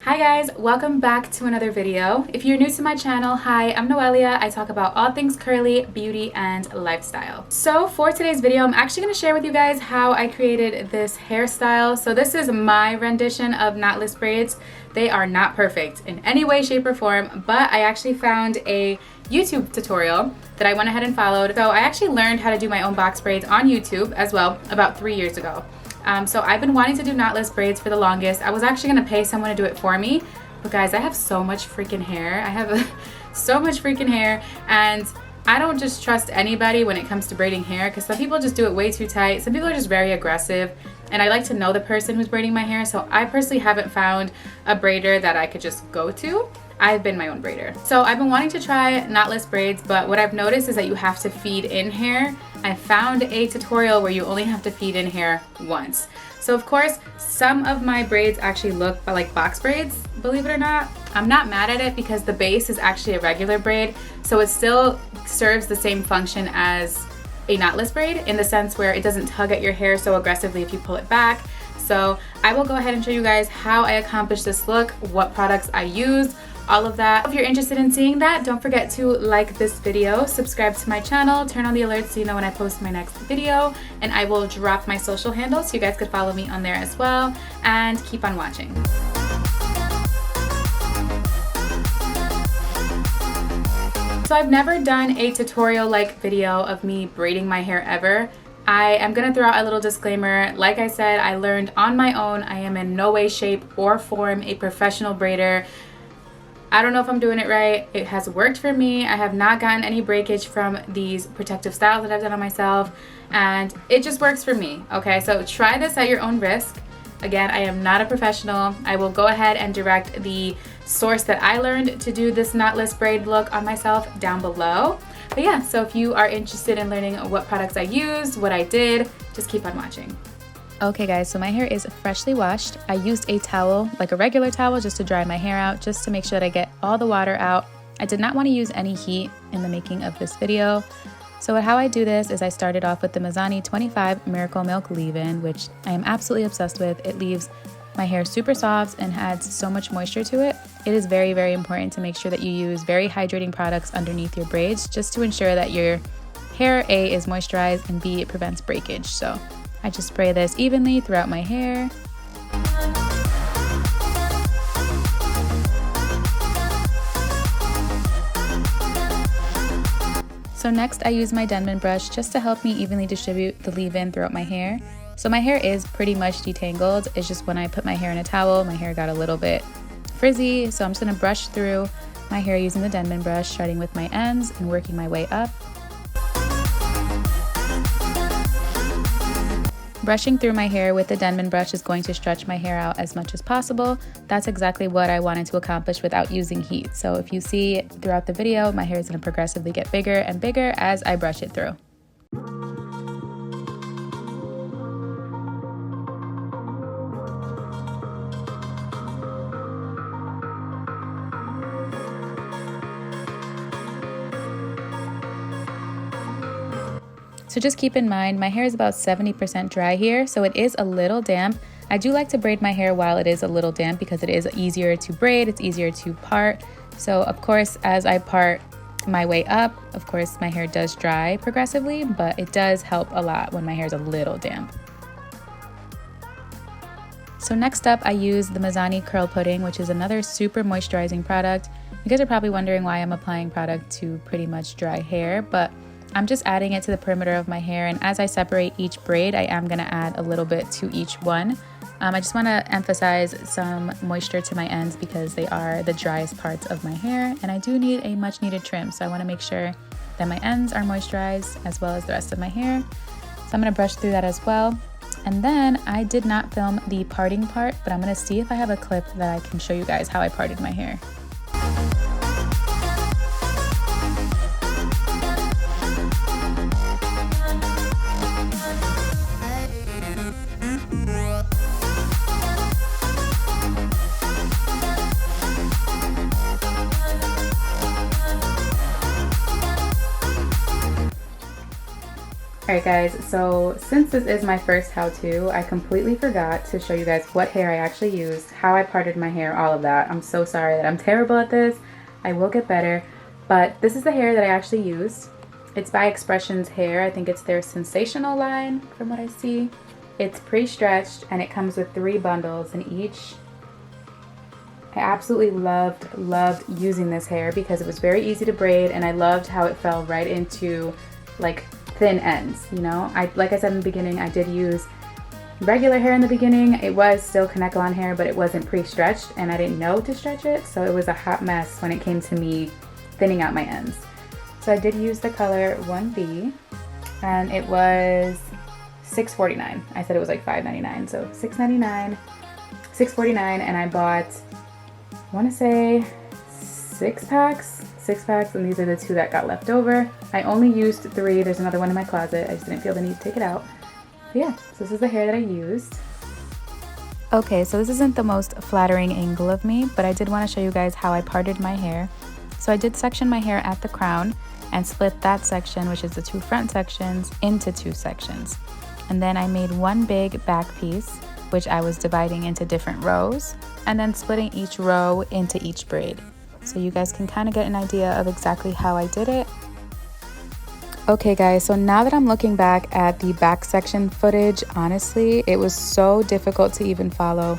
Hi guys, welcome back to another video. If you're new to my channel, hi, I'm Noelia. I talk about all things curly, beauty, and lifestyle. So for today's video, I'm actually going to share with you guys how I created this hairstyle. So this is my rendition of knotless braids. They are not perfect in any way, shape, or form, but I actually found a YouTube tutorial that I went ahead and followed. So I actually learned how to do my own box braids on YouTube as well about 3 years ago. So I've been wanting to do knotless braids for the longest. I was actually going to pay someone to do it for me, but guys, I have so much freaking hair. I have so much freaking hair, and I don't just trust anybody when it comes to braiding hair, because some people just do it way too tight. Some people are just very aggressive, and I like to know the person who's braiding my hair, so I personally haven't found a braider that I could just go to. I've been my own braider. So I've been wanting to try knotless braids, but what I've noticed is that you have to feed in hair. I found a tutorial where you only have to feed in hair once. So of course, some of my braids actually look like box braids, believe it or not. I'm not mad at it because the base is actually a regular braid, so it still serves the same function as a knotless braid in the sense where it doesn't tug at your hair so aggressively if you pull it back. So I will go ahead and show you guys how I accomplished this look, what products I used, all of that. If you're interested in seeing that, don't forget to like this video, subscribe to my channel, turn on the alerts so you know when I post my next video, and I will drop my social handles so you guys could follow me on there as well, and keep on watching. So I've never done a tutorial like video of me braiding my hair ever. I am gonna throw out a little disclaimer. Like I said, I learned on my own. I am in no way, shape, or form a professional braider. I don't know if I'm doing it right. It has worked for me. I have not gotten any breakage from these protective styles that I've done on myself, and it just works for me, okay? So try this at your own risk. Again, I am not a professional. I will go ahead and direct the source that I learned to do this knotless braid look on myself down below. But yeah, so if you are interested in learning what products I used, what I did, just keep on watching. Okay guys, so my hair is freshly washed. I used a towel, like a regular towel, just to dry my hair out, just to make sure that I get all the water out. I did not want to use any heat in the making of this video. So how I do this is I started off with the Mizani 25 Miracle Milk leave-in, which I am absolutely obsessed with. It leaves my hair super soft and adds so much moisture to it. It is very, very important to make sure that you use very hydrating products underneath your braids, just to ensure that your hair, A, is moisturized, and B, it prevents breakage. So I just spray this evenly throughout my hair. So next I use my Denman brush just to help me evenly distribute the leave-in throughout my hair. So my hair is pretty much detangled. It's just when I put my hair in a towel, my hair got a little bit frizzy. So I'm just gonna brush through my hair using the Denman brush, starting with my ends and working my way up. Brushing through my hair with the Denman brush is going to stretch my hair out as much as possible. That's exactly what I wanted to accomplish without using heat. So if you see throughout the video, my hair is going to progressively get bigger and bigger as I brush it through. So just keep in mind, my hair is about 70% dry here, so it is a little damp. I do like to braid my hair while it is a little damp because it is easier to braid, it's easier to part. So of course, as I part my way up, of course my hair does dry progressively, but it does help a lot when my hair is a little damp. So next up, I use the Mizani Curl Pudding, which is another super moisturizing product. You guys are probably wondering why I'm applying product to pretty much dry hair, but I'm just adding it to the perimeter of my hair, and as I separate each braid, I am going to add a little bit to each one. I just want to emphasize some moisture to my ends because they are the driest parts of my hair, and I do need a much needed trim, so I want to make sure that my ends are moisturized as well as the rest of my hair. So I'm going to brush through that as well. And then I did not film the parting part, but I'm going to see if I have a clip that I can show you guys how I parted my hair. Alright guys, so since this is my first how-to, I completely forgot to show you guys what hair I actually used, how I parted my hair, all of that. I'm so sorry that I'm terrible at this. I will get better. But this is the hair that I actually used. It's by Expressions Hair. I think it's their Sensational line from what I see. It's pre-stretched and it comes with 3 bundles in each. I absolutely loved using this hair because it was very easy to braid, and I loved how it fell right into like thin ends, you know. Like I said in the beginning, I did use regular hair in the beginning. It was still Kanekalon hair, but it wasn't pre-stretched and I didn't know to stretch it, so it was a hot mess when it came to me thinning out my ends. So I did use the color 1B and it was $6.49. I said it was like $5.99, so $6.99, $6.49, and I bought, I want to say 6 packs, and these are the 2 that got left over. I only used 3. There's another one in my closet. I just didn't feel the need to take it out. But yeah, so this is the hair that I used. Okay, so this isn't the most flattering angle of me, but I did want to show you guys how I parted my hair. So I did section my hair at the crown and split that section, which is the 2 front sections, into 2 sections. And then I made one big back piece, which I was dividing into different rows, and then splitting each row into each braid. So you guys can kind of get an idea of exactly how I did it. Okay guys, so now that I'm looking back at the back section footage, honestly, it was so difficult to even follow.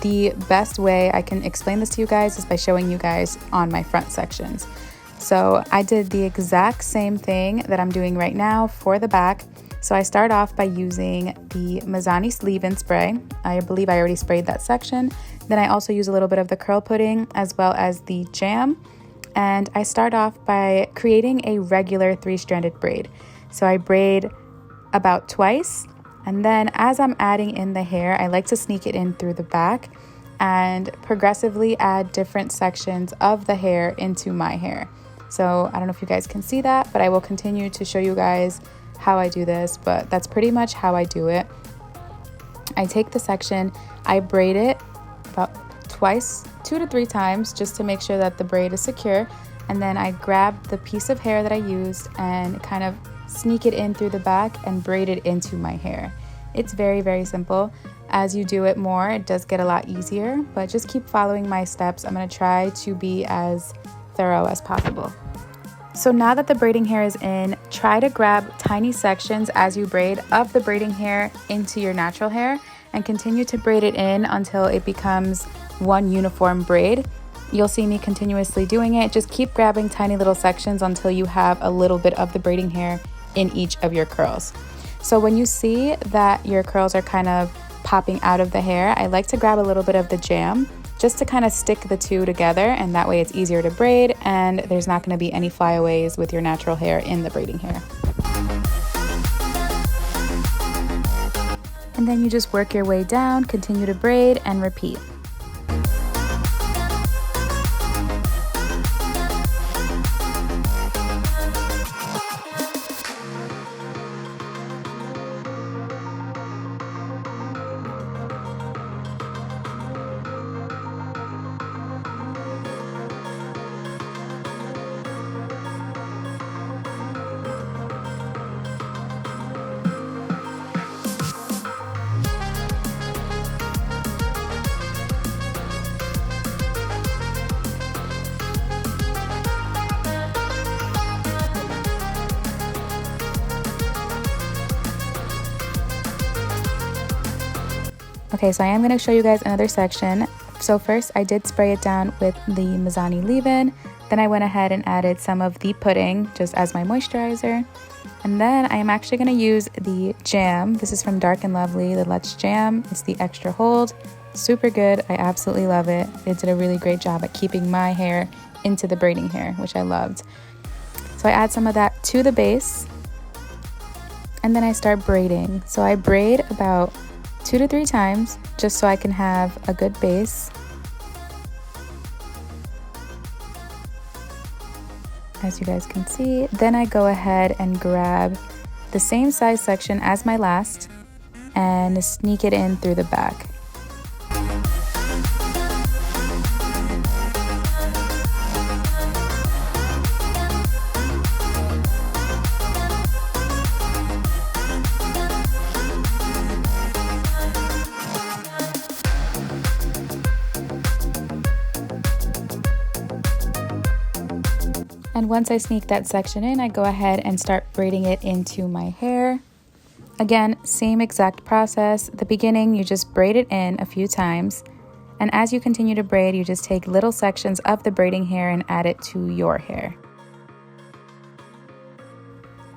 The best way I can explain this to you guys is by showing you guys on my front sections. So I did the exact same thing that I'm doing right now for the back. So I start off by using the Mizani sleeve-in spray. I believe I already sprayed that section. Then I also use a little bit of the curl pudding as well as the jam. And I start off by creating a regular 3-stranded braid. So I braid about twice, and then as I'm adding in the hair, I like to sneak it in through the back and progressively add different sections of the hair into my hair. So I don't know if you guys can see that, but I will continue to show you guys how I do this, but that's pretty much how I do it. I take the section, I braid it about twice, 2 to 3 times, just to make sure that the braid is secure, and then I grab the piece of hair that I used and kind of sneak it in through the back and braid it into my hair. It's very simple. As you do it more, it does get a lot easier, but just keep following my steps. I'm going to try to be as thorough as possible. So now that the braiding hair is in, try to grab tiny sections as you braid of the braiding hair into your natural hair and continue to braid it in until it becomes one uniform braid. You'll see me continuously doing it. Just keep grabbing tiny little sections until you have a little bit of the braiding hair in each of your curls. So when you see that your curls are kind of popping out of the hair, I like to grab a little bit of the jam just to kind of stick the 2 together, and that way it's easier to braid and there's not going to be any flyaways with your natural hair in the braiding hair. And then you just work your way down, continue to braid and repeat. Okay, so I am going to show you guys another section. So first I did spray it down with the Mizani leave-in. Then I went ahead and added some of the pudding just as my moisturizer. And then I am actually going to use the jam. This is from Dark and Lovely, the Let's Jam. It's the extra hold. Super good. I absolutely love it. It did a really great job at keeping my hair into the braiding hair, which I loved. So I add some of that to the base. And then I start braiding. So I braid about 2 to 3 times just so I can have a good base. As you guys can see, then I go ahead and grab the same size section as my last and sneak it in through the back. And once I sneak that section in, I go ahead and start braiding it into my hair. Again, same exact process. The beginning, you just braid it in a few times. And as you continue to braid, you just take little sections of the braiding hair and add it to your hair.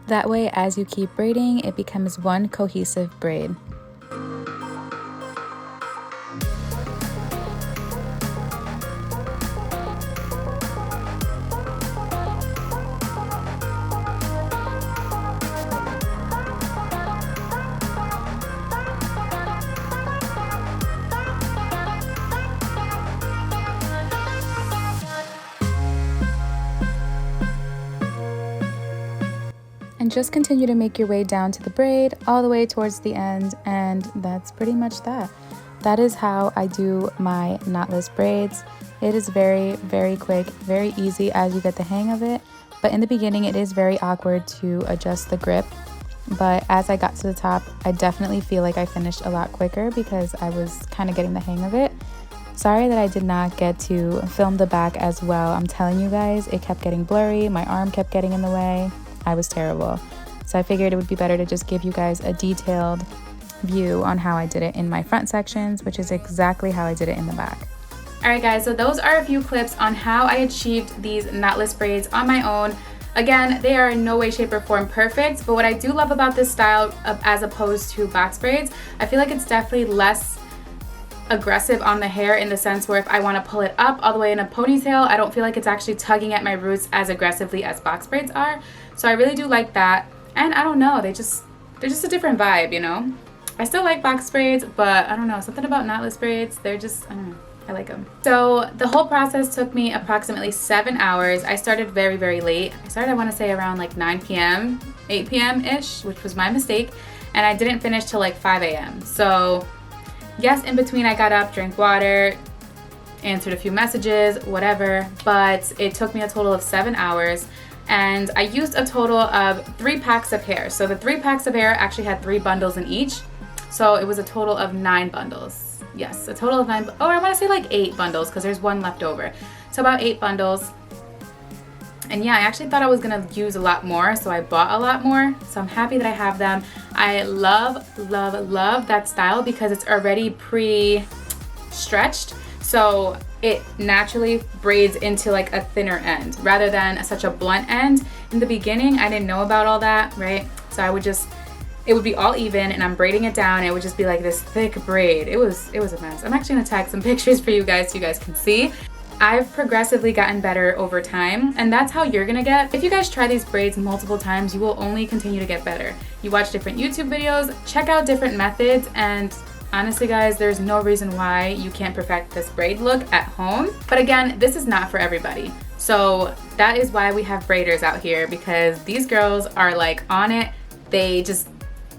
That way, as you keep braiding, it becomes one cohesive braid. And just continue to make your way down to the braid all the way towards the end, and that's pretty much that. That is how I do my knotless braids. It is very, very quick, very easy as you get the hang of it. But in the beginning, it is very awkward to adjust the grip. But as I got to the top, I definitely feel like I finished a lot quicker because I was kind of getting the hang of it. Sorry that I did not get to film the back as well. I'm telling you guys, it kept getting blurry. My arm kept getting in the way. I was terrible. So I figured it would be better to just give you guys a detailed view on how I did it in my front sections, which is exactly how I did it in the back. Alright guys, so those are a few clips on how I achieved these knotless braids on my own. Again, they are in no way, shape, or form perfect, but what I do love about this style as opposed to box braids, I feel like it's definitely less aggressive on the hair in the sense where if I want to pull it up all the way in a ponytail, I don't feel like it's actually tugging at my roots as aggressively as box braids are. So I really do like that. And I don't know, they're just a different vibe, you know? I still like box braids, but I don't know, something about knotless braids, they're just, I don't know, I like them. So the whole process took me approximately 7 hours. I started very, very late. I started, I want to say, around like 9 p.m., 8 p.m.-ish, which was my mistake. And I didn't finish till like 5 a.m. So yes, in between I got up, drank water, answered a few messages, whatever, but it took me a total of 7 hours. And I used a total of 3 packs of hair. So the 3 packs of hair actually had 3 bundles in each. So it was a total of 9 bundles. Yes, a total of 9, oh, I want to say like 8 bundles because there's 1 left over. So about 8 bundles. And yeah, I actually thought I was gonna use a lot more, so I bought a lot more. So I'm happy that I have them. I love, love, love that style because it's already pre-stretched. So it naturally braids into like a thinner end rather than such a blunt end. In the beginning, I didn't know about all that, right? So I would just, it would be all even and I'm braiding it down and it would just be like this thick braid. It was a mess. I'm actually gonna tag some pictures for you guys so you guys can see. I've progressively gotten better over time, and that's how you're gonna get. If you guys try these braids multiple times, you will only continue to get better. You watch different YouTube videos, check out different methods, and honestly guys, there's no reason why you can't perfect this braid look at home. But again, this is not for everybody. So that is why we have braiders out here, because these girls are like on it. They just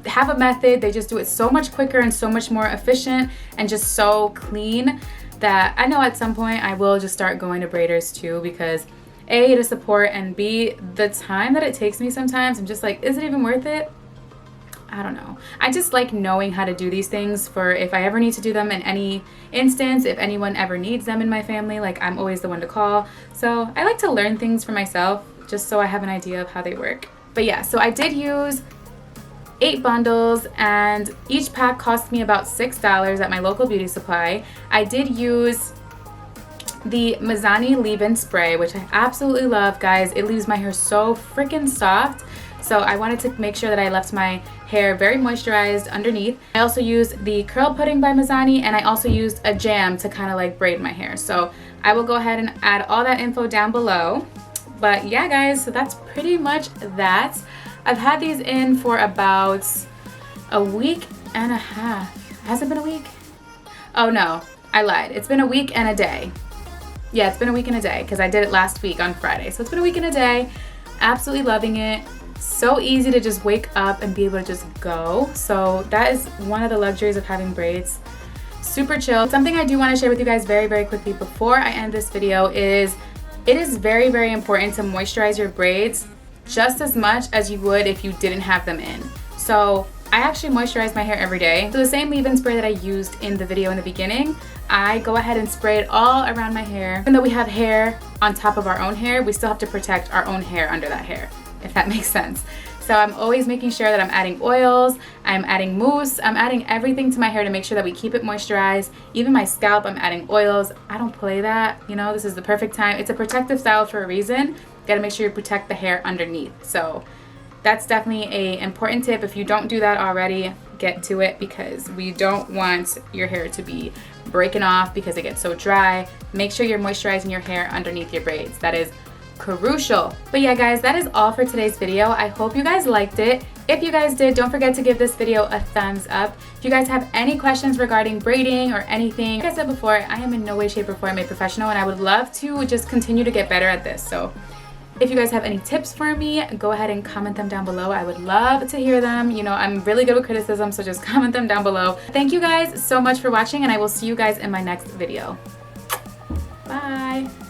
have a method, they just do it so much quicker and so much more efficient and just so clean that I know at some point I will just start going to braiders too, because A, to support, and B, the time that it takes me sometimes, I'm just like, is it even worth it? I don't know. I just like knowing how to do these things for if I ever need to do them in any instance, if anyone ever needs them in my family, like I'm always the one to call. So I like to learn things for myself just so I have an idea of how they work. But yeah, so I did use 8 bundles and each pack cost me about $6 at my local beauty supply. I did use the Mizani leave-in spray, which I absolutely love, guys. It leaves my hair so freaking soft. So I wanted to make sure that I left my hair very moisturized underneath. I also used the Curl Pudding by Mizani, and I also used a jam to kind of like braid my hair. So I will go ahead and add all that info down below. But yeah, guys, so that's pretty much that. I've had these in for about a week and a half. Has it been a week? Oh no, I lied. It's been a week and a day. Yeah, it's been a week and a day because I did it last week on Friday. So it's been a week and a day. Absolutely loving it. So easy to just wake up and be able to just go. So that is one of the luxuries of having braids. Super chill. Something I do want to share with you guys very, very quickly before I end this video is it is very, very important to moisturize your braids just as much as you would if you didn't have them in. So I actually moisturize my hair every day. So the same leave-in spray that I used in the video in the beginning, I go ahead and spray it all around my hair. Even though we have hair on top of our own hair, we still have to protect our own hair under that hair, if that makes sense. So I'm always making sure that I'm adding oils, I'm adding mousse, I'm adding everything to my hair to make sure that we keep it moisturized. Even my scalp, I'm adding oils. I don't play that, you know, this is the perfect time. It's a protective style for a reason. You gotta make sure you protect the hair underneath. So that's definitely an important tip. If you don't do that already, get to it, because we don't want your hair to be breaking off because it gets so dry. Make sure you're moisturizing your hair underneath your braids. That is crucial. But yeah guys, that is all for today's video. I hope you guys liked it. If you guys did, don't forget to give this video a thumbs up. If you guys have any questions regarding braiding or anything, like I said before, I am in no way, shape, or form a professional, and I would love to just continue to get better at this. So if you guys have any tips for me, go ahead and comment them down below. I would love to hear them. You know, I'm really good with criticism, so just comment them down below. Thank you guys so much for watching, and I will see you guys in my next video. Bye.